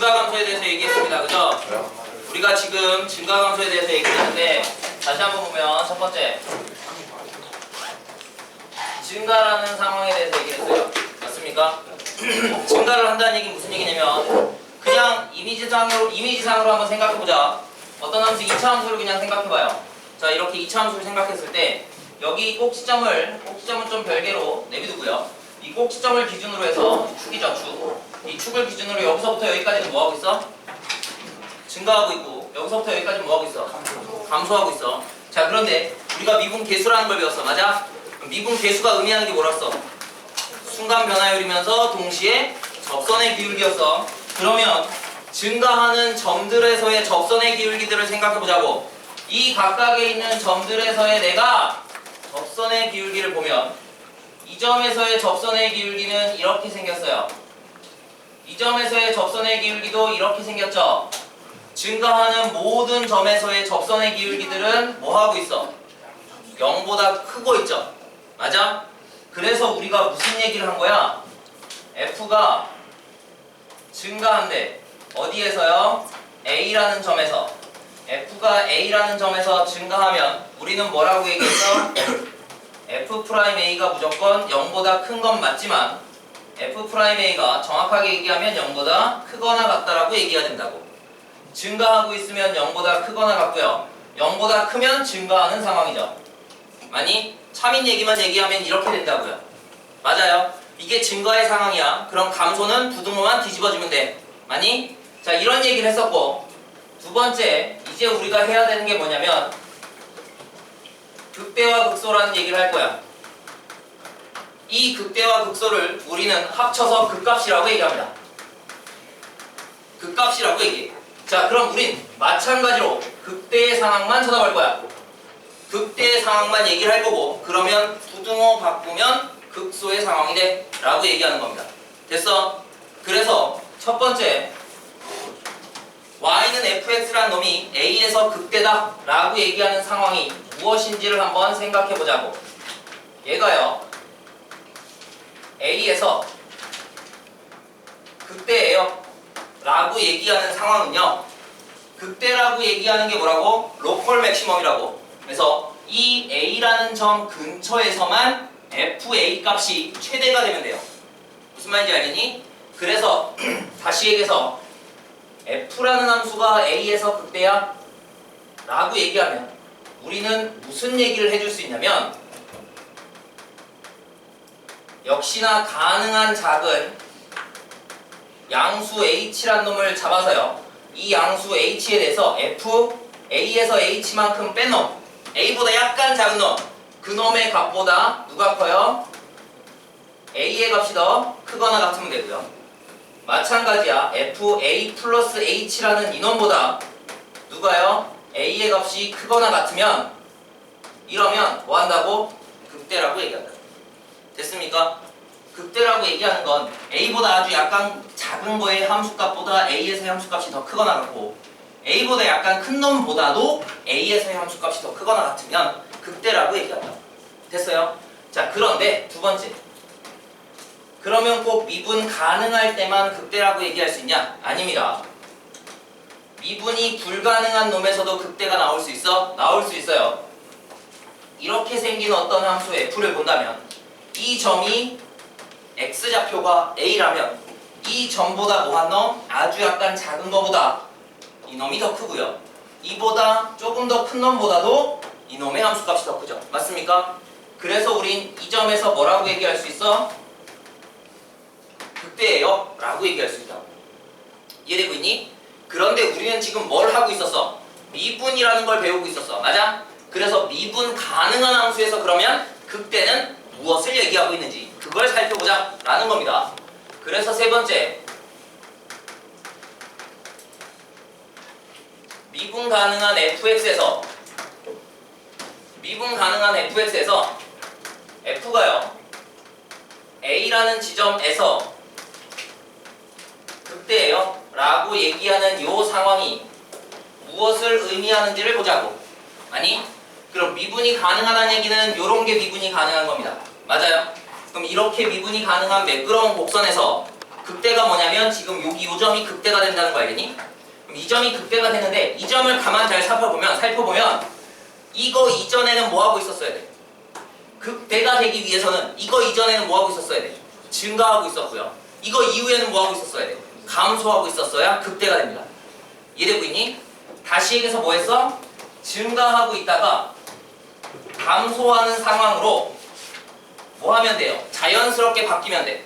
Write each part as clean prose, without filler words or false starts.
증가함수에 대해서 얘기했습니다. 그죠? 우리가 지금 증가함수에 대해서 얘기했는데 다시 한번 보면 첫 번째 증가라는 상황에 대해서 얘기했어요. 맞습니까? 증가를 한다는 얘기는 무슨 얘기냐면 그냥 이미지상으로 한번 생각해보자. 어떤 함수 2차 함수를 그냥 생각해봐요. 자, 이렇게 2차 함수를 생각했을 때 여기 꼭지점은 좀 별개로 내비두고요. 이 꼭지점을 기준으로 해서 축이죠, 축. 이 축을 기준으로 여기서부터 여기까지는 뭐하고 있어? 증가하고 있고 여기서부터 여기까지는 뭐하고 있어? 감소하고 있어. 자, 그런데 우리가 미분 계수라는 걸 배웠어. 맞아? 미분 계수가 의미하는 게 뭐랬어? 순간 변화율이면서 동시에 접선의 기울기였어. 그러면 증가하는 점들에서의 접선의 기울기들을 생각해보자고. 이 각각에 있는 점들에서의 내가 접선의 기울기를 보면 이 점에서의 접선의 기울기는 이렇게 생겼어요. 이 점에서의 접선의 기울기도 이렇게 생겼죠. 증가하는 모든 점에서의 접선의 기울기들은 뭐하고 있어? 0보다 크고 있죠. 맞아? 그래서 우리가 무슨 얘기를 한 거야? F가 증가한대. 어디에서요? A라는 점에서. F가 A라는 점에서 증가하면 우리는 뭐라고 얘기했어? F'A가 무조건 0보다 큰 건 맞지만 F'A가 정확하게 얘기하면 0보다 크거나 같다라고 얘기해야 된다고. 증가하고 있으면 0보다 크거나 같고요. 0보다 크면 증가하는 상황이죠. 아니, 참인 얘기만 얘기하면 이렇게 된다고요. 맞아요. 이게 증가의 상황이야. 그럼 감소는 부등호만 뒤집어주면 돼. 아니? 자, 이런 얘기를 했었고, 두 번째, 이제 우리가 해야 되는 게 뭐냐면 극대와 극소라는 얘기를 할 거야. 이 극대와 극소를 우리는 합쳐서 극값이라고 얘기합니다. 극값이라고 얘기해. 자, 그럼 우린 마찬가지로 극대의 상황만 쳐다볼 거야. 극대의 상황만 얘기를 할 거고, 그러면 부등호 바꾸면 극소의 상황이 돼 라고 얘기하는 겁니다. 됐어? 그래서 첫 번째, y는 fx라는 놈이 a에서 극대다 라고 얘기하는 상황이 무엇인지를 한번 생각해 보자고. 얘가요, a에서 극대예요 라고 얘기하는 상황은요, 극대라고 얘기하는 게 뭐라고? 로컬 맥시멈이라고. 그래서 이 a라는 점 근처에서만 fa 값이 최대가 되면 돼요. 무슨 말인지 알겠니? 그래서 다시 얘기해서 f라는 함수가 a에서 극대야 라고 얘기하면 우리는 무슨 얘기를 해줄 수 있냐면, 역시나 가능한 작은 양수 h란 놈을 잡아서요, 이 양수 h에 대해서 f a에서 h만큼 뺀 놈, a보다 약간 작은 놈, 그 놈의 값보다 누가 커요? a의 값이 더 크거나 같으면 되고요. 마찬가지야. fa 플러스 h라는 인원보다 누가요? a의 값이 크거나 같으면, 이러면 뭐 한다고? 극대라고 얘기한다. 됐습니까? 극대라고 얘기하는 건 a보다 아주 약간 작은 거의 함수값보다 a에서의 함수값이 더 크거나 같고, a보다 약간 큰 놈보다도 a에서의 함수값이 더 크거나 같으면 극대라고 얘기한다. 됐어요? 자, 그런데 두 번째, 그러면 꼭 미분 가능할 때만 극대라고 얘기할 수 있냐? 아닙니다. 미분이 불가능한 놈에서도 극대가 나올 수 있어? 나올 수 있어요. 이렇게 생긴 어떤 함수 f를 본다면 이 점이 x좌표가 a라면 이 점보다 뭐한 놈? 아주 약간 작은 거보다 이 놈이 더 크고요. 이보다 조금 더 큰 놈보다도 이 놈의 함수값이 더 크죠. 맞습니까? 그래서 우린 이 점에서 뭐라고 얘기할 수 있어? 극대예요 라고 얘기할 수 있다. 이해되고 있니? 그런데 우리는 지금 뭘 하고 있었어? 미분이라는 걸 배우고 있었어. 맞아? 그래서 미분 가능한 함수에서 그러면 극대는 무엇을 얘기하고 있는지 그걸 살펴보자 라는 겁니다. 그래서 세 번째, 미분 가능한 fx에서 f가요, a라는 지점에서 극대예요 라고 얘기하는 요 상황이 무엇을 의미하는지를 보자고. 아니, 그럼 미분이 가능하다는 얘기는 요런 게 미분이 가능한 겁니다. 맞아요? 그럼 이렇게 미분이 가능한 매끄러운 곡선에서 극대가 뭐냐면 지금 여기 요 점이 극대가 된다는 거 알겠니? 그럼 이 점이 극대가 되는데 이 점을 가만 잘 살펴보면 이거 이전에는 뭐 하고 있었어야 돼? 극대가 되기 위해서는 이거 이전에는 뭐 하고 있었어야 돼? 증가하고 있었고요. 이거 이후에는 뭐 하고 있었어야 돼? 감소하고 있었어야 극대가 됩니다. 이해되고 있니? 다시 얘기해서 뭐 했어? 증가하고 있다가 감소하는 상황으로 뭐 하면 돼요? 자연스럽게 바뀌면 돼.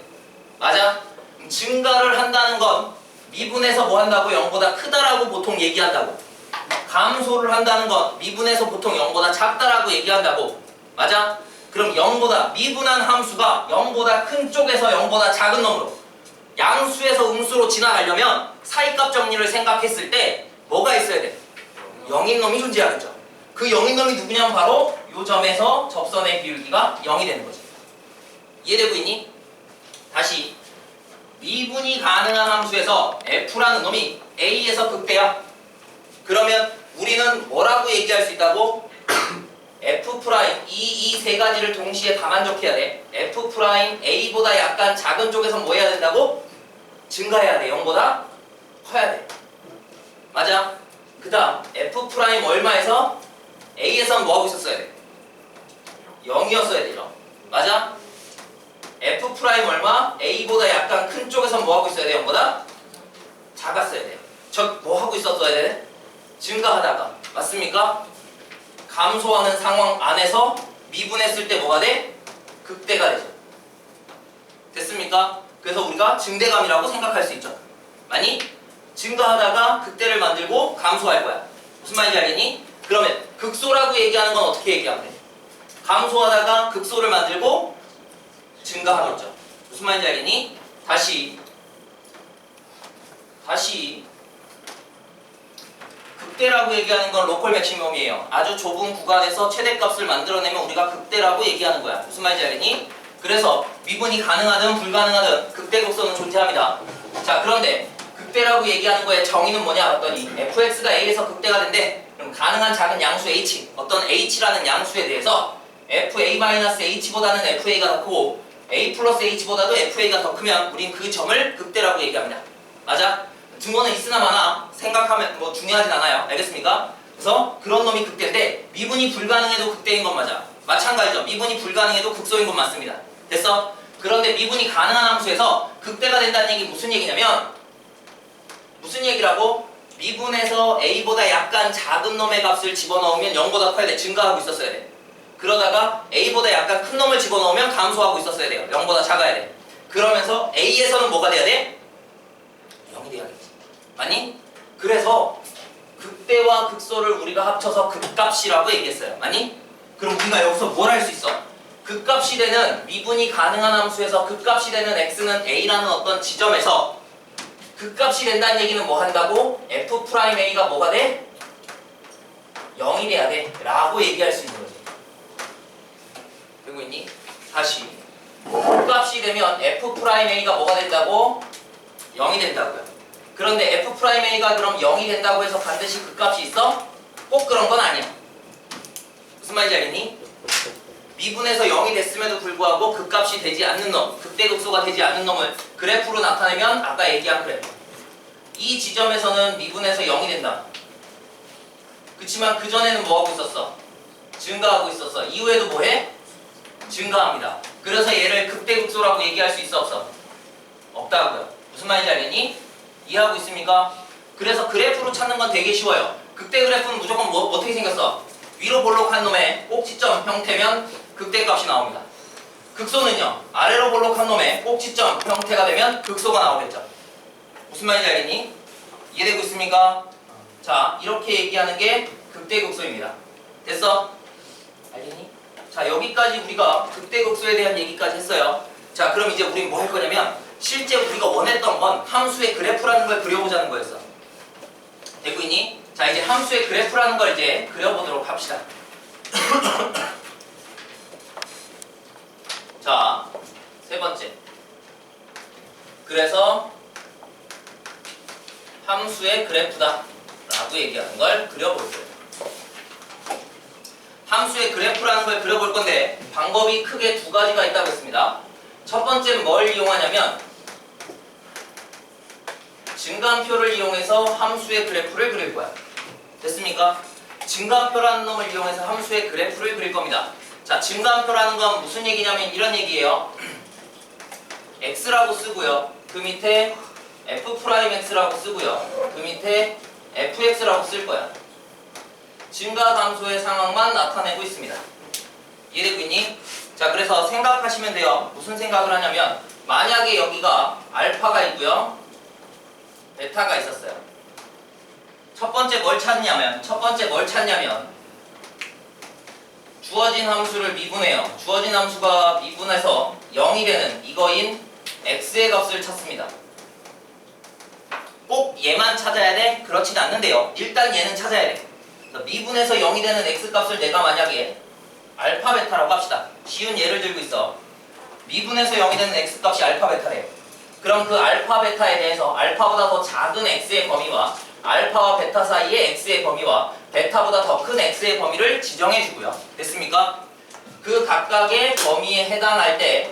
맞아? 증가를 한다는 건 미분에서 뭐 한다고? 0보다 크다라고 보통 얘기한다고. 감소를 한다는 건 미분에서 보통 0보다 작다라고 얘기한다고. 맞아? 그럼 0보다 미분한 함수가 0보다 큰 쪽에서 0보다 작은 놈으로 양수에서 음수로 지나가려면 사이값 정리를 생각했을 때 뭐가 있어야 돼? 0인 놈이 존재하겠죠. 그 0인 놈이 누구냐면 바로 이 점에서 접선의 비율기가 0이 되는 거지. 이해되고 있니? 다시 미분이 가능한 함수에서 f라는 놈이 a에서 극대야. 그러면 우리는 뭐라고 얘기할 수 있다고? f 프라임 이 세 가지를 동시에 다 만족해야 돼. f 프라임 a보다 약간 작은 쪽에서 뭐 해야 된다고? 증가해야 돼. 0보다 커야 돼. 맞아? 그 다음 f 프라임 얼마에서 a에서는 뭐 하고 있었어야 돼? 0이었어야 되죠. 맞아? f 프라임 얼마? a보다 약간 큰 쪽에서 뭐 하고 있어야 돼? 0보다 작았어야 돼요. 저 뭐 하고 있었어야 돼? 증가하다가. 맞습니까? 감소하는 상황 안에서 미분했을 때 뭐가 돼? 극대가 되죠. 됐습니까? 그래서 우리가 증대감이라고 생각할 수 있죠. 많이 증가하다가 극대를 만들고 감소할 거야. 무슨 말인지 알겠니? 그러면 극소라고 얘기하는 건 어떻게 얘기하면 돼? 감소하다가 극소를 만들고 증가하겠죠. 무슨 말인지 알겠니? 다시 극대라고 얘기하는 건 로컬 맥시멈이에요. 아주 좁은 구간에서 최대값을 만들어내면 우리가 극대라고 얘기하는 거야. 무슨 말인지 알겠니? 그래서 미분이 가능하든 불가능하든 극대 극소는 존재합니다. 자, 그런데 극대라고 얘기하는 거의 정의는 뭐냐 봤더니 fx가 a에서 극대가 된대. 그럼 가능한 작은 양수 h, 어떤 h라는 양수에 대해서 fa-h보다는 fa가 더 크고 a 플러스 h보다도 fa가 더 크면 우린 그 점을 극대라고 얘기합니다. 맞아? 증거는 있으나 마나 생각하면 뭐 중요하진 않아요. 알겠습니까? 그래서 그런 놈이 극대인데 미분이 불가능해도 극대인 건 맞아. 마찬가지죠. 미분이 불가능해도 극소인 건 맞습니다. 됐어? 그런데 미분이 가능한 함수에서 극대가 된다는 얘기 무슨 얘기냐면 무슨 얘기라고? 미분에서 a보다 약간 작은 놈의 값을 집어넣으면 0보다 커야 돼. 증가하고 있었어야 돼. 그러다가 a보다 약간 큰 놈을 집어넣으면 감소하고 있었어야 돼요. 0보다 작아야 돼. 그러면서 a에서는 뭐가 돼야 돼? 0이 돼야겠지. 맞니? 그래서 극대와 극소를 우리가 합쳐서 극값이라고 얘기했어요. 맞니? 그럼 우리가 여기서 뭘 할 수 있어? 극값이 되는 미분이 가능한 함수에서 극값이 되는 x는 a라는 어떤 지점에서 극값이 된다는 얘기는 뭐 한다고? f'a가 뭐가 돼? 0이 돼야 돼 라고 얘기할 수 있는 거지. 되고 있니? 다시 극값이 되면 f'a가 뭐가 된다고? 0이 된다고요. 그런데 f'a가 그럼 0이 된다고 해서 반드시 극값이 있어? 꼭 그런 건 아니야. 무슨 말인지 알겠니? 미분에서 0이 됐음에도 불구하고 극값이 되지 않는 놈, 극대극소가 되지 않는 놈을 그래프로 나타내면 아까 얘기한 그래프. 이 지점에서는 미분에서 0이 된다. 그치만 그전에는 뭐하고 있었어? 증가하고 있었어. 이후에도 뭐해? 증가합니다. 그래서 얘를 극대극소라고 얘기할 수 있어 없어? 없다고요. 무슨 말인지 알겠니? 이해하고 있습니까? 그래서 그래프로 찾는 건 되게 쉬워요. 극대 그래프는 무조건 어떻게 생겼어? 위로 볼록한 놈의 꼭지점 형태면 극대값이 나옵니다. 극소는요, 아래로 볼록한 놈의 꼭지점 형태가 되면 극소가 나오겠죠. 무슨 말인지 알겠니? 이해되고 있습니까? 자, 이렇게 얘기하는 게 극대극소입니다. 됐어? 알겠니? 자, 여기까지 우리가 극대극소에 대한 얘기까지 했어요. 자, 그럼 이제 우린 뭐 할 거냐면 실제 우리가 원했던 건 함수의 그래프라는 걸 그려보자는 거였어. 되고 있니? 자, 이제 함수의 그래프라는 걸 이제 그려보도록 합시다. 자, 세 번째. 그래서 함수의 그래프다 라고 얘기하는 걸 그려볼 거예요. 함수의 그래프라는 걸 그려볼 건데 방법이 크게 두 가지가 있다고 했습니다. 첫 번째는 뭘 이용하냐면 증간표를 이용해서 함수의 그래프를 그릴 거야. 됐습니까? 증간표라는 놈을 이용해서 함수의 그래프를 그릴 겁니다. 자, 증간표라는 건 무슨 얘기냐면 이런 얘기예요. x라고 쓰고요. 그 밑에 f'x라고 쓰고요. 그 밑에 fx라고 쓸 거야. 증가 감소의 상황만 나타내고 있습니다. 이해되고 있니? 자, 그래서 생각하시면 돼요. 무슨 생각을 하냐면 만약에 여기가 알파가 있고요. 베타가 있었어요. 첫 번째 뭘 찾냐면 주어진 함수를 미분해요. 주어진 함수가 미분해서 0이 되는 이거인 x의 값을 찾습니다. 꼭 얘만 찾아야 돼? 그렇진 않는데요. 일단 얘는 찾아야 돼. 미분해서 0이 되는 x값을 내가 만약에 알파 베타라고 합시다. 쉬운 예를 들고 있어. 미분해서 0이 되는 x값이 알파 베타래요. 그럼 그 알파 베타에 대해서 알파보다 더 작은 x의 범위와 알파와 베타 사이의 x의 범위와 베타보다 더 큰 x의 범위를 지정해 주고요. 됐습니까? 그 각각의 범위에 해당할 때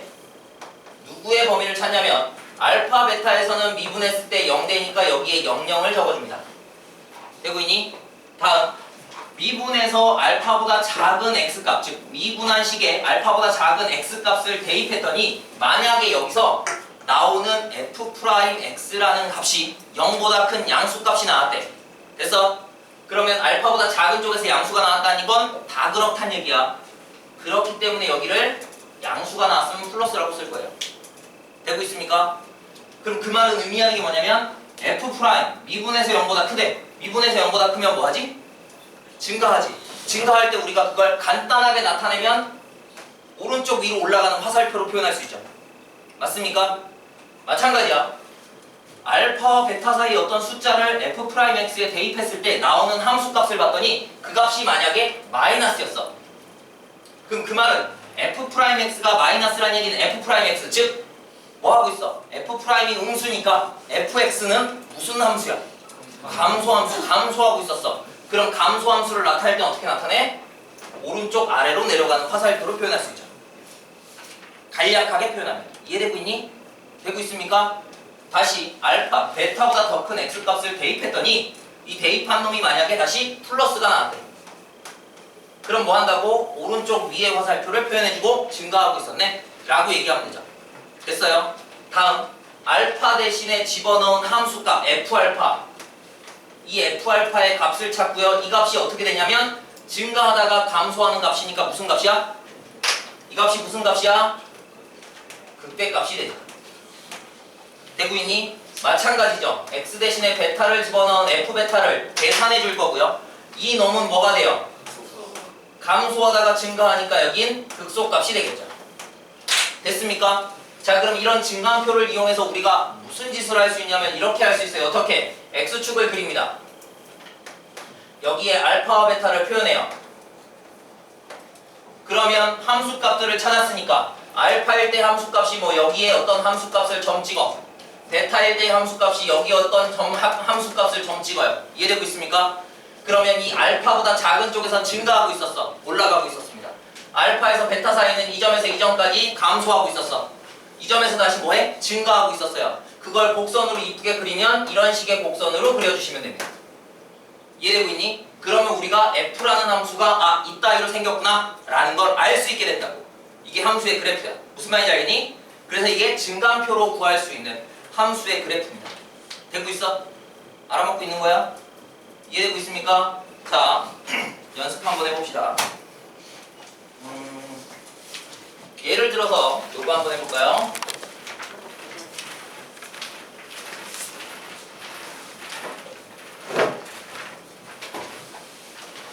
누구의 범위를 찾냐면 알파 베타에서는 미분했을 때 0되니까 여기에 00을 적어줍니다. 되고 있니? 다음, 미분해서 알파보다 작은 x값, 즉 미분한 식에 알파보다 작은 x값을 대입했더니 만약에 여기서 나오는 f'x라는 값이 0보다 큰 양수값이 나왔대. 됐어? 그러면 알파보다 작은 쪽에서 양수가 나왔다는 건 다 그렇단 얘기야. 그렇기 때문에 여기를 양수가 나왔으면 플러스라고 쓸 거예요. 되고 있습니까? 그럼 그 말은 의미하는 게 뭐냐면 f' 미분해서 0보다 크대. 미분해서 0보다 크면 뭐하지? 증가하지. 증가할 때 우리가 그걸 간단하게 나타내면 오른쪽 위로 올라가는 화살표로 표현할 수 있죠. 맞습니까? 마찬가지야. 알파와 베타 사이 어떤 숫자를 f'x에 대입했을 때 나오는 함수값을 봤더니 그 값이 만약에 마이너스였어. 그럼 그 말은 f'x가 마이너스라는 얘기는 f'x, 즉 뭐하고 있어? f'이 음수니까 fx는 무슨 함수야? 감소함수, 감소하고 있었어. 그럼 감소함수를 나타낼 때 어떻게 나타내? 오른쪽 아래로 내려가는 화살표로 표현할 수 있죠. 간략하게 표현하면. 이해되고 있니? 되고 있습니까? 다시 알파, 베타보다 더 큰 x값을 대입했더니 이 대입한 놈이 만약에 다시 플러스가 나왔대. 그럼 뭐 한다고? 오른쪽 위의 화살표를 표현해주고 증가하고 있었네? 라고 얘기하면 되죠. 됐어요? 다음, 알파 대신에 집어넣은 함수값 f알파. 이 f알파의 값을 찾고요. 이 값이 어떻게 되냐면 증가하다가 감소하는 값이니까 무슨 값이야? 이 값이 무슨 값이야? 극대값이 되죠. 되고 있니? 마찬가지죠. x 대신에 베타를 집어넣은 f베타를 계산해 줄 거고요. 이 놈은 뭐가 돼요? 감소하다가 증가하니까 여긴 극소값이 되겠죠. 됐습니까? 자, 그럼 이런 증간표를 이용해서 우리가 무슨 짓을 할 수 있냐면 이렇게 할 수 있어요. 어떻게? x축을 그립니다. 여기에 알파와 베타를 표현해요. 그러면 함수값들을 찾았으니까 알파일 때 함수값이 뭐 여기에 어떤 함수값을 점 찍어. 베타일 때 함수값이 여기 어떤 함수값을 점 찍어요. 이해되고 있습니까? 그러면 이 알파보다 작은 쪽에선 증가하고 있었어. 올라가고 있었습니다. 알파에서 베타 사이는 이 점에서 이 점까지 감소하고 있었어. 이 점에서 다시 뭐해? 증가하고 있었어요. 그걸 곡선으로 이쁘게 그리면 이런 식의 곡선으로 그려주시면 됩니다. 이해되고 있니? 그러면 우리가 f라는 함수가 이따위로 생겼구나 라는 걸 알 수 있게 된다고. 이게 함수의 그래프야. 무슨 말인지 알겠니? 그래서 이게 증간표로 구할 수 있는 함수의 그래프입니다. 되고 있어? 알아먹고 있는 거야? 이해되고 있습니까? 자, 연습 한번 해봅시다. 예를 들어서 요거 한번 해볼까요?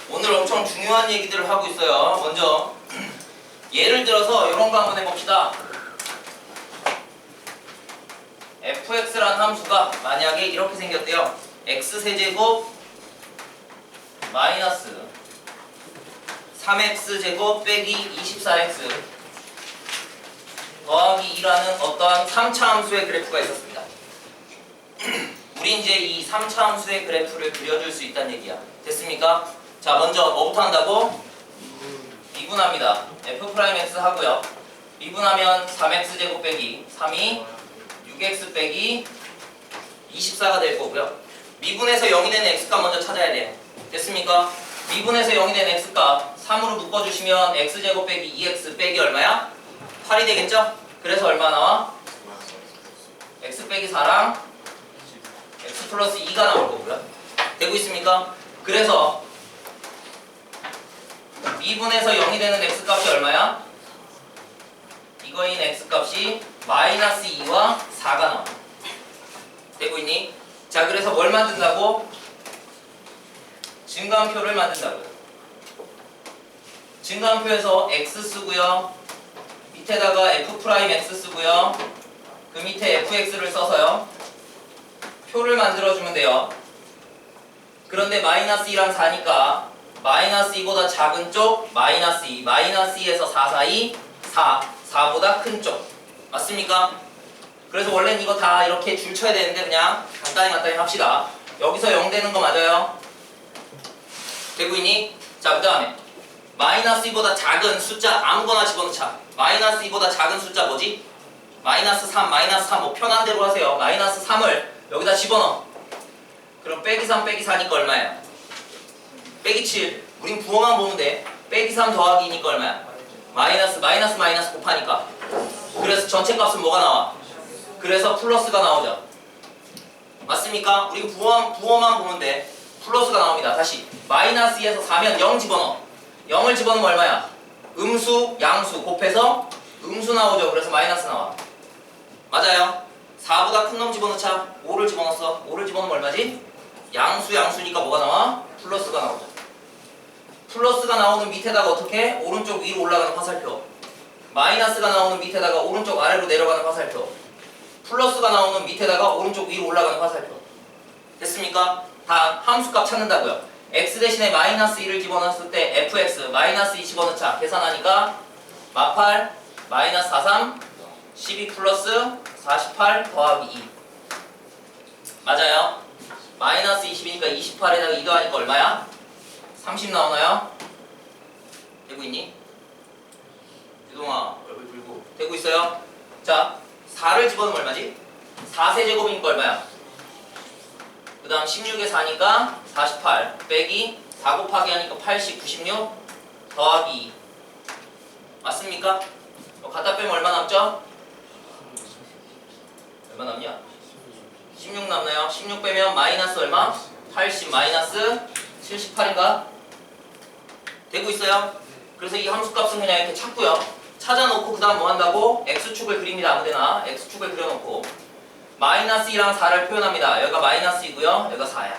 오늘 엄청 중요한 얘기들을 하고 있어요. 먼저 예를 들어서 이런 거 한번 해봅시다. fx라는 함수가 만약에 이렇게 생겼대요. x세제곱 마이너스 3x제곱 빼기 24x 더하기 2라는 어떠한 3차 함수의 그래프가 있었습니다. 우리 이제 이 3차 함수의 그래프를 그려줄 수 있다는 얘기야. 됐습니까? 자, 먼저 뭐부터 한다고? 미분합니다. f'x 하고요. 미분하면 3x제곱 빼기 3이 6x 빼기 24가 될 거고요. 미분에서 0이 되는 x값 먼저 찾아야 돼요. 됐습니까? 미분에서 0이 되는 x값 3으로 묶어주시면 x제곱 빼기 2x 빼기 얼마야? 8이 되겠죠? 그래서 얼마 나와? x 빼기 4랑 x 플러스 2가 나올 거고요. 되고 있습니까? 그래서 미분에서 0이 되는 x값이 얼마야? 이거인 x값이 마이너스 2와 4가 나와. 되고 있니? 자, 그래서 뭘 만든다고? 증가함표를 만든다고요. 증가함표에서 x 쓰고요. 밑에다가 f'x 쓰고요. 그 밑에 fx를 써서요. 표를 만들어주면 돼요. 그런데 마이너스 2랑 4니까 마이너스 2보다 작은 쪽 마이너스 2, 마이너스 2에서 4 사이 4, 4보다 큰 쪽. 맞습니까? 그래서 원래는 이거 다 이렇게 줄 쳐야 되는데 그냥 간단히 합시다. 여기서 0 되는 거 맞아요? 되고 있니? 자, 그 다음에 마이너스 2보다 작은 숫자 아무거나 집어넣자. 마이너스 2보다 작은 숫자 뭐지? 마이너스 3, 마이너스 3 뭐 편한 대로 하세요. 마이너스 3을 여기다 집어넣어. 그럼 빼기 3 빼기 4니까 얼마예요? 빼기 7. 우린 부호만 보면 돼. 빼기 3 더하기 2니까 얼마야? 마이너스 곱하니까. 그래서 전체 값은 뭐가 나와? 그래서 플러스가 나오죠. 맞습니까? 우리 부호만 보면 돼. 플러스가 나옵니다. 다시 마이너스 2에서 4면 0 집어넣어. 0을 집어넣으면 얼마야? 음수, 양수 곱해서 음수 나오죠. 그래서 마이너스 나와. 맞아요. 4보다 큰 놈 집어넣자. 5를 집어넣었어. 5를 집어넣으면 얼마지? 양수니까 뭐가 나와? 플러스가 나오죠. 플러스가 나오는 밑에다가 어떻게? 오른쪽 위로 올라가는 화살표. 마이너스가 나오는 밑에다가 오른쪽 아래로 내려가는 화살표. 플러스가 나오는 밑에다가 오른쪽 위로 올라가는 화살표. 됐습니까? 다 함수값 찾는다고요. x 대신에 마이너스 2를 집어넣었을 때 fx 마이너스 2 집어넣자. 계산하니까 마팔 마이너스 43 12 플러스 48 더하기 2. 맞아요. 마이너스 20이니까 28에다가 2 더하니까 얼마야? 30 나오나요? 되고 있니? 유동아 얼굴 들고 되고 있어요? 자, 4를 집어넣으면 얼마지? 4세제곱이니까 얼마야? 그 다음 16에 4니까 48 빼기 4 곱하기 하니까 80, 96 더하기 2. 맞습니까? 갖다 빼면 얼마 남죠? 얼마 남냐? 16 남나요? 16 빼면 마이너스 얼마? 80 마이너스 78인가? 되고 있어요? 그래서 이 함수값은 그냥 이렇게 찾고요. 찾아놓고 그 다음 뭐 한다고? x축을 그립니다. 아무데나 x축을 그려놓고 마이너스 2랑 4를 표현합니다. 여기가 마이너스 2고요. 여기가 4야.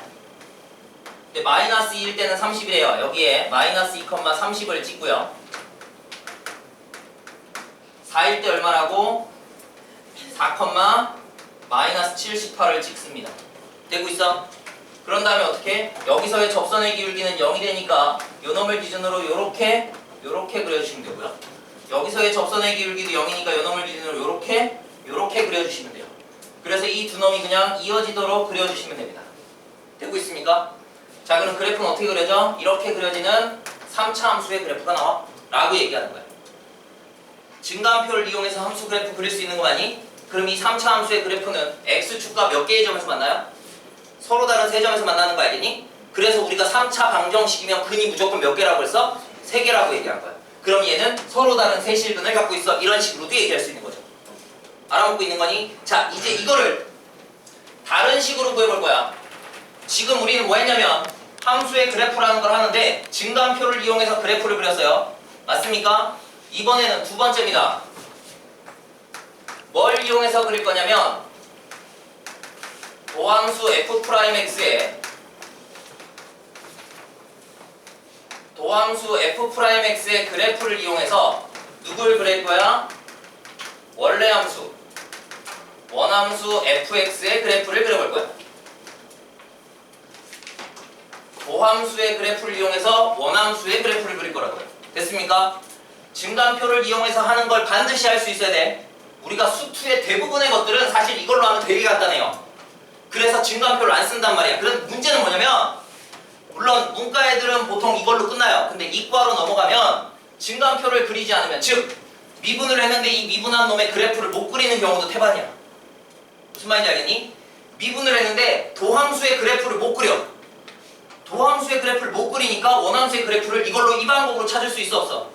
근데 마이너스 2일 때는 30이래요. 여기에 마이너스 2, 30을 찍고요. 4일 때 얼마라고? 4, 마이너스 78을 찍습니다. 되고 있어? 그런 다음에 어떻게? 여기서의 접선의 기울기는 0이 되니까 요놈을 기준으로 요렇게 그려주시면 되고요. 여기서의 접선의 기울기도 0이니까 요놈을 기준으로 요렇게 그려주시면 돼요. 그래서 이 두 놈이 그냥 이어지도록 그려주시면 됩니다. 되고 있습니까? 자, 그럼 그래프는 어떻게 그려져? 이렇게 그려지는 3차 함수의 그래프가 나와 라고 얘기하는 거야. 증가함표를 이용해서 함수 그래프 그릴 수 있는 거 아니? 그럼 이 3차 함수의 그래프는 x축과 몇 개의 점에서 만나요? 서로 다른 세 점에서 만나는 거 알겠니? 그래서 우리가 3차 방정식이면 근이 무조건 몇 개라고 했어? 3개라고 얘기한 거야. 그럼 얘는 서로 다른 세 실근을 갖고 있어. 이런 식으로도 얘기할 수 있는 거죠. 알아먹고 있는 거니? 자, 이제 이거를 다른 식으로 구해볼 거야. 지금 우리는 뭐 했냐면 함수의 그래프라는 걸 하는데 증가함표를 이용해서 그래프를 그렸어요. 맞습니까? 이번에는 두 번째입니다. 뭘 이용해서 그릴 거냐면 도함수 f'x에 도함수 f'x의 그래프를 이용해서 누굴 그릴 거야? 원래 함수 원함수 fx의 그래프를 그려볼 거야. 도함수의 그래프를 이용해서 원함수의 그래프를 그릴 거라고요. 됐습니까? 증가함표를 이용해서 하는 걸 반드시 할 수 있어야 돼. 우리가 수투의 대부분의 것들은 사실 이걸로 하면 되게 간단해요. 그래서 증가함표를 안 쓴단 말이야. 그런 문제는 뭐냐면 물론 문과 애들은 보통 이걸로 끝나요. 근데 이과로 넘어가면 증가함표를 그리지 않으면 즉 미분을 했는데 이 미분한 놈의 그래프를 못 그리는 경우도 태반이야. 무슨 말인지 알겠니? 미분을 했는데 도함수의 그래프를 못 그려. 도함수의 그래프를 못 그리니까 원함수의 그래프를 이걸로 이 방법으로 찾을 수 있어 없어?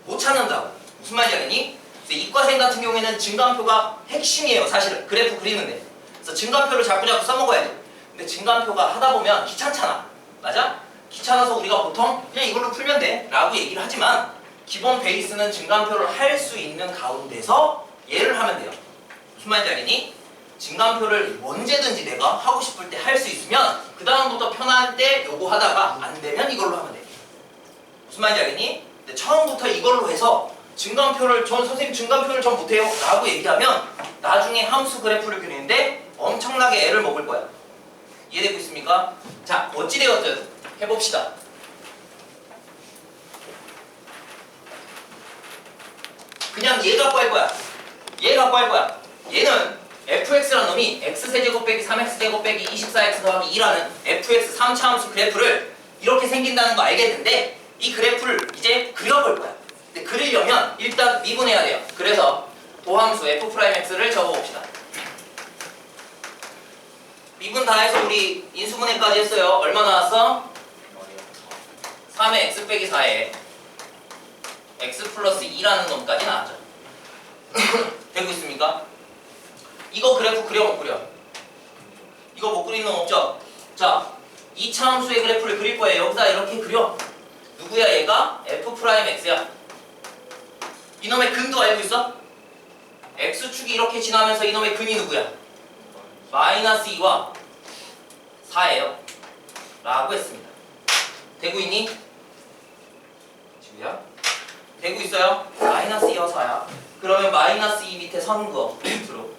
못 찾는다고. 무슨 말인지 알겠니? 그래서 이과생 같은 경우에는 증간표가 핵심이에요. 사실은 그래프 그리는데. 그래서 증간표를 자꾸 써먹어야 돼. 근데 증간표가 하다 보면 귀찮잖아. 맞아? 귀찮아서 우리가 보통 그냥 이걸로 풀면 돼 라고 얘기를 하지만 기본 베이스는 증간표를 할 수 있는 가운데서 얘를 하면 돼요. 무슨 말인지 알겠니? 증간표를 언제든지 내가 하고 싶을 때 할 수 있으면 그 다음부터 편할 때 요거 하다가 안 되면 이걸로 하면 돼. 무슨 말인지 알겠니? 근데 처음부터 이걸로 해서 증간표를 선생님 증간표를 전 못해요 라고 얘기하면 나중에 함수 그래프를 그리는데 엄청나게 애를 먹을 거야. 이해되고 있습니까? 자, 어찌되었든 해봅시다. 그냥 얘 갖고 할 거야. 얘 갖고 할 거야. 얘는 fx라는 놈이 x세제곱 빼기 3x제곱 빼기 24x 더하기 2라는 fx 3차 함수 그래프를 이렇게 생긴다는 거 알겠는데 이 그래프를 이제 그려볼 거야. 근데 그리려면 일단 미분해야 돼요. 그래서 도함수 f'x를 적어봅시다. 미분 다 해서 우리 인수분해까지 했어요. 얼마 나왔어? 3의 x 빼기 4에 x 플러스 2라는 놈까지 나왔죠. 되고 있습니까? 이거 그래프 그려 못 그려? 이거 못 그리는 놈 없죠? 자, 2차 함수의 그래프를 그릴 거예요. 여기다 이렇게 그려. 누구야 얘가? f'x야. 이놈의 근도 알고 있어? x축이 이렇게 지나면서 이놈의 근이 누구야? 마이너스 2와 4예요 라고 했습니다. 되고 있니? 지우야? 되고 있어요? 마이너스 2와 4야. 그러면 마이너스 2 밑에 선 그어. 밑으로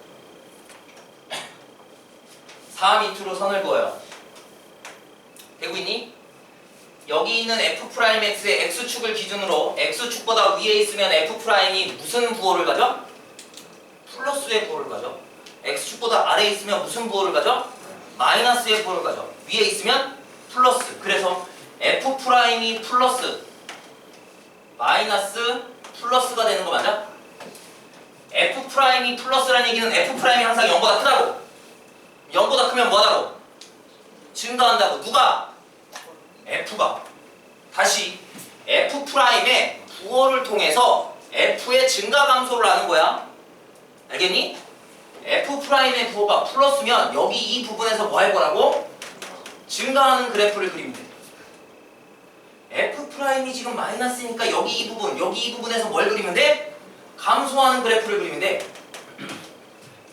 4 밑으로 선을 그어요. 되고 있니? 여기 있는 f'x의 x축을 기준으로 x축보다 위에 있으면 f'이 무슨 부호를 가져? 플러스의 부호를 가져. x축보다 아래에 있으면 무슨 부호를 가져? 마이너스의 부호를 가져. 위에 있으면 플러스. 그래서 f'이 플러스 마이너스 플러스가 되는 거 맞아? f'이 플러스라는 얘기는 f'이 항상 0보다 크다고. 0보다 크면 뭐하다고? 증가한다고. 누가? f가. 다시 f'의 부호를 통해서 f의 증가 감소를 하는 거야. 알겠니? f'의 부호가 플러스면 여기 이 부분에서 뭐 할 거라고? 증가하는 그래프를 그리면 돼. f'이 지금 마이너스니까 여기 이 부분에서 뭘 그리면 돼? 감소하는 그래프를 그리면 돼.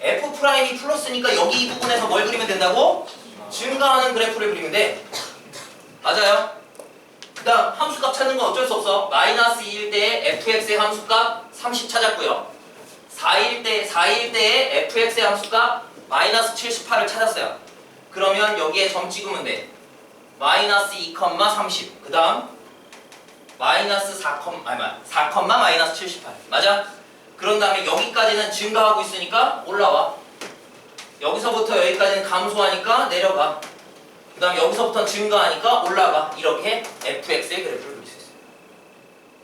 f'이 플러스니까 여기 이 부분에서 뭘 그리면 된다고? 증가하는 그래프를 그리면 돼. 맞아요? 그 다음 함수값 찾는 건 어쩔 수 없어. 마이너스 2일 때의 fx의 함수값 30 찾았고요. 4일 때의 fx의 함수값 마이너스 78을 찾았어요. 그러면 여기에 점 찍으면 돼. 마이너스 2, 30. 그 다음 마이너스 4, 마이너스 78. 맞아? 그런 다음에 여기까지는 증가하고 있으니까 올라와. 여기서부터 여기까지는 감소하니까 내려가. 그 다음 여기서부터는 증가하니까 올라가. 이렇게 fx의 그래프를 그릴 수 있어요.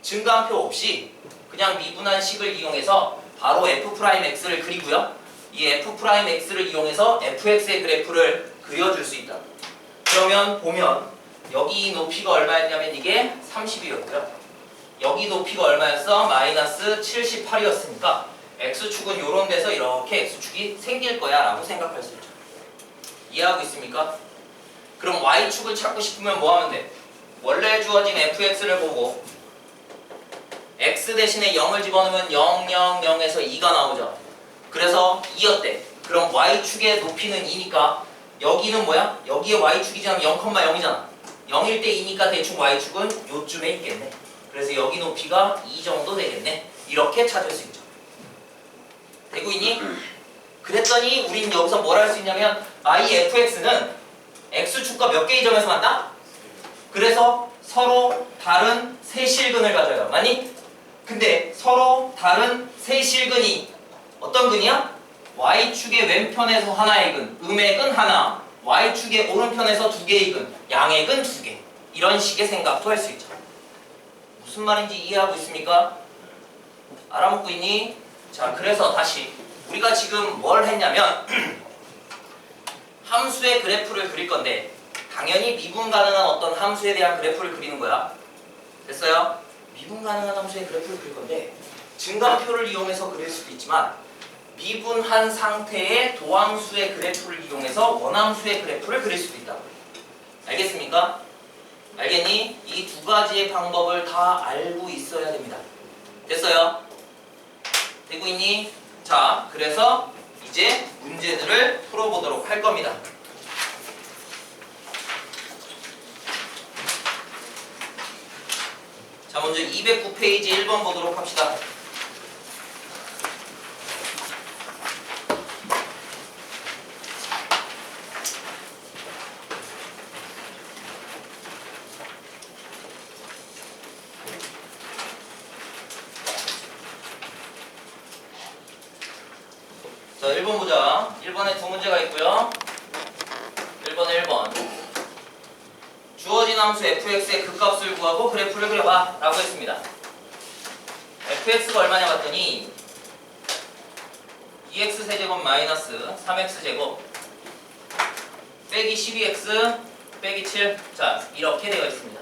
증가함표 없이 그냥 미분한 식을 이용해서 바로 f'x를 그리고요. 이 f'x를 이용해서 fx의 그래프를 그려줄 수 있다. 그러면 보면 여기 높이가 얼마였냐면 이게 30이었고요. 여기 높이가 얼마였어? 마이너스 78이었으니까 x축은 요런 데서 이렇게 x축이 생길 거야 라고 생각할 수 있죠. 이해하고 있습니까? 그럼 y축을 찾고 싶으면 뭐 하면 돼? 원래 주어진 fx를 보고 x 대신에 0을 집어넣으면 0, 0, 0에서 2가 나오죠. 그래서 2였대. 그럼 y축의 높이는 2니까 여기는 뭐야? 여기에 y축이잖아. 0,0이잖아. 0일 때 2니까 대충 y축은 요쯤에 있겠네. 그래서 여기 높이가 2 정도 되겠네. 이렇게 찾을 수 있죠. 되고 있니? 그랬더니 우린 여기서 뭘 할 수 있냐면 이 fx는 x축과 몇 개의 점에서 만나? 그래서 서로 다른 세 실근을 가져요. 맞니? 근데 서로 다른 세 실근이 어떤 근이야? y축의 왼편에서 하나의 근, 음의 근 하나, y축의 오른편에서 두 개의 근, 양의 근 두 개. 이런 식의 생각도 할 수 있죠. 무슨 말인지 이해하고 있습니까? 알아먹고 있니? 자, 그래서 다시 우리가 지금 뭘 했냐면 함수의 그래프를 그릴 건데 당연히 미분 가능한 어떤 함수에 대한 그래프를 그리는 거야. 됐어요? 미분 가능한 함수의 그래프를 그릴 건데 증가표를 이용해서 그릴 수도 있지만 미분한 상태의 도함수의 그래프를 이용해서 원함수의 그래프를 그릴 수도 있다. 알겠습니까? 알겠니? 이 두 가지의 방법을 다 알고 있어야 됩니다. 됐어요? 되고 있니? 자, 그래서 이제 문제들을 풀어보도록 할 겁니다. 자, 먼저 209페이지 1번 보도록 합시다. 자, 1번 보자. 1번에 두 문제가 있고요. 1번에 1번. 주어진 함수 fx의 극값을 구하고 그래프를 그려봐 라고 했습니다. fx가 얼마냐 봤더니 2x세제곱 마이너스 3x제곱 빼기 12x 빼기 7. 자, 이렇게 되어 있습니다.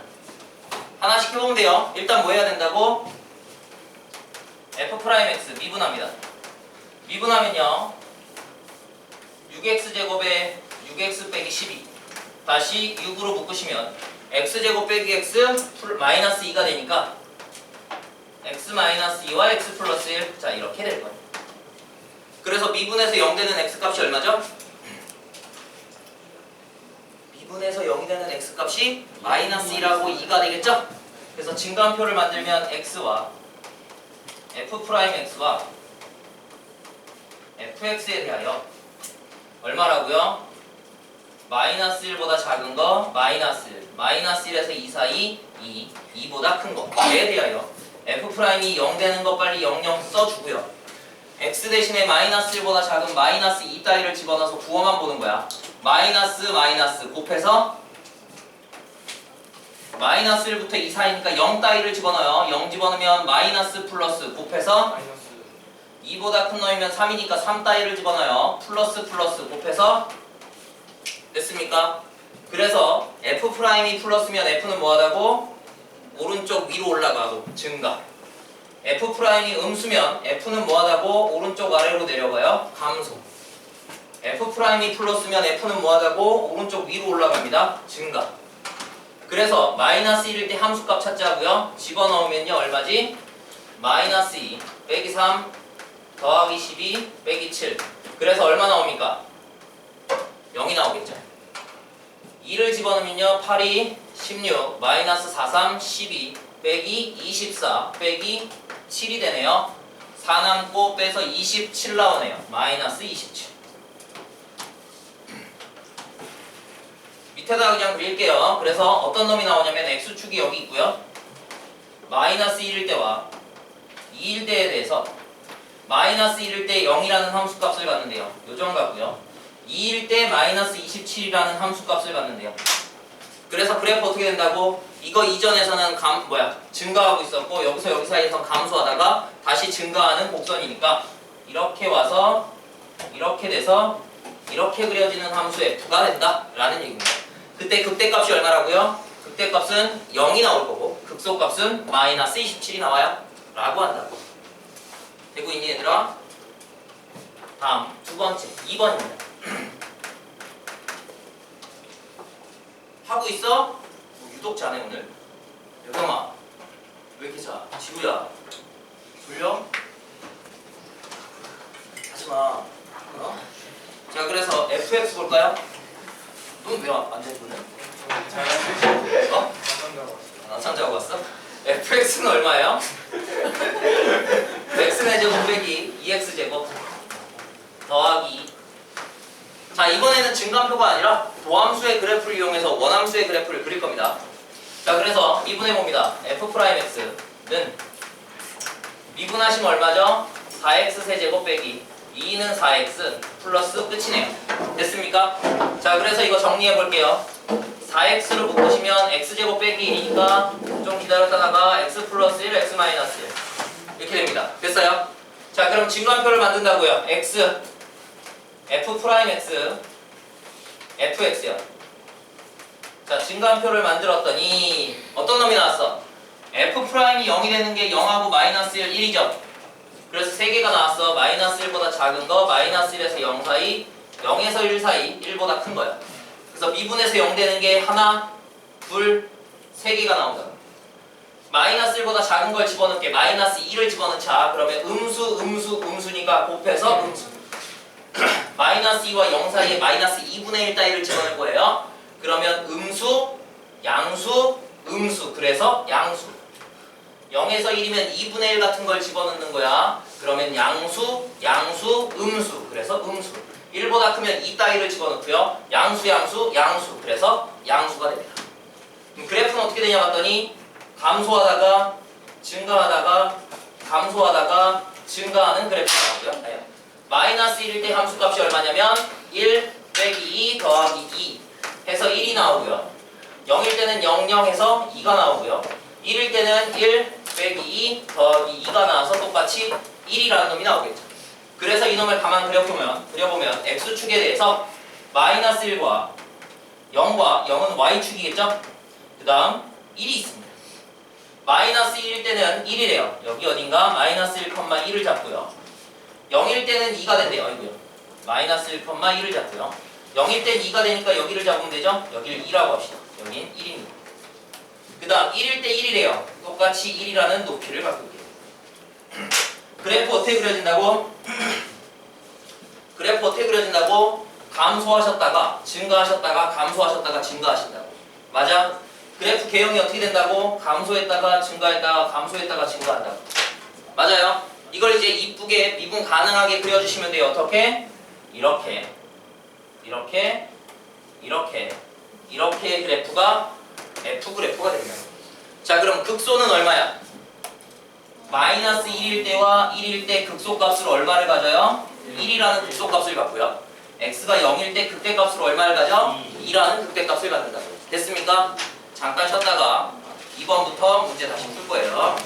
하나씩 해보면 돼요. 일단 뭐 해야 된다고? f'x 미분합니다. 미분하면요 6x제곱에 6x 빼기 12 다시 6으로 묶으시면 x제곱 빼기 x 마이너스 2가 되니까 x 마이너스 2와 x 플러스 1. 자, 이렇게 될 거예요. 그래서 미분에서 0 되는 x값이 얼마죠? 미분에서 0이 되는 x값이 마이너스 2라고 2가 되겠죠? 그래서 증가표를 만들면 x와 f'x와 fx에 대하여 얼마라고요? 마이너스 1보다 작은 거 마이너스 1, 마이너스 1에서 2 사이 2, 2보다 큰 거에 대하여 f'이 0 되는 거 빨리 00 써주고요. x 대신에 마이너스 1보다 작은 마이너스 2 따위를 집어넣어서 부호만 보는 거야. 마이너스 마이너스 곱해서 마이너스 1부터 2 사이니까 0 따위를 집어넣어요. 0 집어넣으면 마이너스 플러스 곱해서 2보다 큰 놈이면 3이니까 3 따위를 집어넣어요. 플러스 플러스 곱해서 됐습니까? 그래서 f'이 플러스면 f는 뭐하다고? 오른쪽 위로 올라가고 증가. f'이 음수면 f는 뭐하다고? 오른쪽 아래로 내려가요. 감소. f'이 플러스면 f는 뭐하다고? 오른쪽 위로 올라갑니다. 증가. 그래서 마이너스 1일 때 함수값 찾자고요. 집어넣으면요 얼마지? 마이너스 2 빼기 3 더하기 12 빼기 7. 그래서 얼마 나옵니까? 0이 나오겠죠. 2를 집어넣으면요 8이 16 마이너스 43 12 빼기 24 빼기 7이 되네요. 4 남고 빼서 27 나오네요. 마이너스 27. 밑에다 그냥 그릴게요. 그래서 어떤 놈이 나오냐면 x축이 여기 있고요. 마이너스 1일 때와 2일 때에 대해서 마이너스 1일 때 0이라는 함수값을 갖는데요. 요정 같고요. 2일 때 마이너스 27이라는 함수값을 갖는데요. 그래서 그래프 어떻게 된다고? 이거 이전에서는 증가하고 있었고 여기서 여기 사이에서 감소하다가 다시 증가하는 곡선이니까 이렇게 와서 이렇게 돼서 이렇게 그려지는 함수 f가 된다 라는 얘기입니다. 그때 극대값이 얼마라고요? 극대값은 0이 나올 거고 극소값은 마이너스 27이 나와요 라고 한다고. 되고 있니 얘들아? 다음 두 번째 2번입니다. 하고 있어? 뭐 유독 잘해 오늘. 여경아 왜 이렇게 자? 지우야 졸려? 하지마. 어? 자, 그래서 fx 볼까요? 넌 왜 안 재주네? 어? 낮잠 자고 왔어? fx는 얼마예요? x의 제곱 빼기 2x제곱 더하기. 자, 이번에는 증가표가 아니라 도함수의 그래프를 이용해서 원함수의 그래프를 그릴 겁니다. 자, 그래서 미분해봅니다. f'x는 미분하시면 얼마죠? 4x 세제곱 빼기 2는 4x 플러스 끝이네요. 됐습니까? 자, 그래서 이거 정리해 볼게요. 4x를 묶으시면 x제곱 빼기 1이니까 좀 기다렸다가 x 플러스 1, x 마이너스 1 이렇게 됩니다. 됐어요? 자, 그럼 증가표를 만든다고요. x f'x fx야. 자, 증가표를 만들었더니 어떤 놈이 나왔어? f'이 0이 되는 게 0하고 마이너스 1, 1이죠. 그래서 3개가 나왔어. 마이너스 1보다 작은 거, 마이너스 1에서 0 사이, 0에서 1 사이, 1보다 큰 거야. 그래서 미분에서 0 되는 게 하나, 둘, 3개가 나온다. 마이너스 1보다 작은 걸 집어넣게. 마이너스 2를 집어넣자. 그러면 음수니까 곱해서 음수. 마이너스 2와 0 사이에 마이너스 2분의 1 따위를 집어넣을 거예요. 그러면 음수, 양수, 음수. 그래서 양수. 0에서 1이면 2분의 1 같은 걸 집어넣는 거야. 그러면 양수, 음수. 그래서 음수. 1보다 크면 2 따위를 집어넣고요. 양수. 그래서 양수가 됩니다. 그럼 그래프는 어떻게 되냐 봤더니 감소하다가 증가하다가 감소하다가 증가하는 그래프가 나오고요. 마이너스 1일 때 함수값이 얼마냐면 1 빼기 2 더하기 2 해서 1이 나오고요. 0일 때는 0 해서 2가 나오고요. 1일 때는 1 빼기 2 더하기 2가 나와서 똑같이 1이라는 놈이 나오겠죠. 그래서 이놈을 가만 그려보면 x축에 대해서 마이너스 1과 0과 0은 y축이겠죠? 그 다음 1이 있습니다. 마이너스 1일 때는 1이래요. 여기 어딘가 마이너스 1,1을 잡고요. 0일 때는 2가 된대요. 아이고요. 마이너스 1,1을 잡고요. 0일 땐 2가 되니까 여기를 잡으면 되죠? 여기를 2라고 합시다. 여긴 1입니다. 그 다음 1일 때 1이래요. 똑같이 1이라는 높이를 갖고 있게요. 그래프 어떻게 그려진다고? 그래프 어떻게 그려진다고? 감소하셨다가 증가하셨다가 감소하셨다가 증가하신다고. 맞아? 그래프 개형이 어떻게 된다고? 감소했다가 증가했다가 감소했다가 증가한다고. 맞아요? 이걸 이제 이쁘게 미분 가능하게 그려주시면 돼요. 어떻게? 이렇게 그래프가 F 그래프가 됩니다. 자, 그럼 극소는 얼마야? 마이너스 1일 때와 1일 때 극소값으로 얼마를 가져요? 1이라는 극소값을 갖고요. x가 0일 때 극대값으로 얼마를 가져? 2라는 극대값을 갖는다고. 됐습니까? 잠깐 쉬었다가 2번부터 문제 다시 풀 거예요.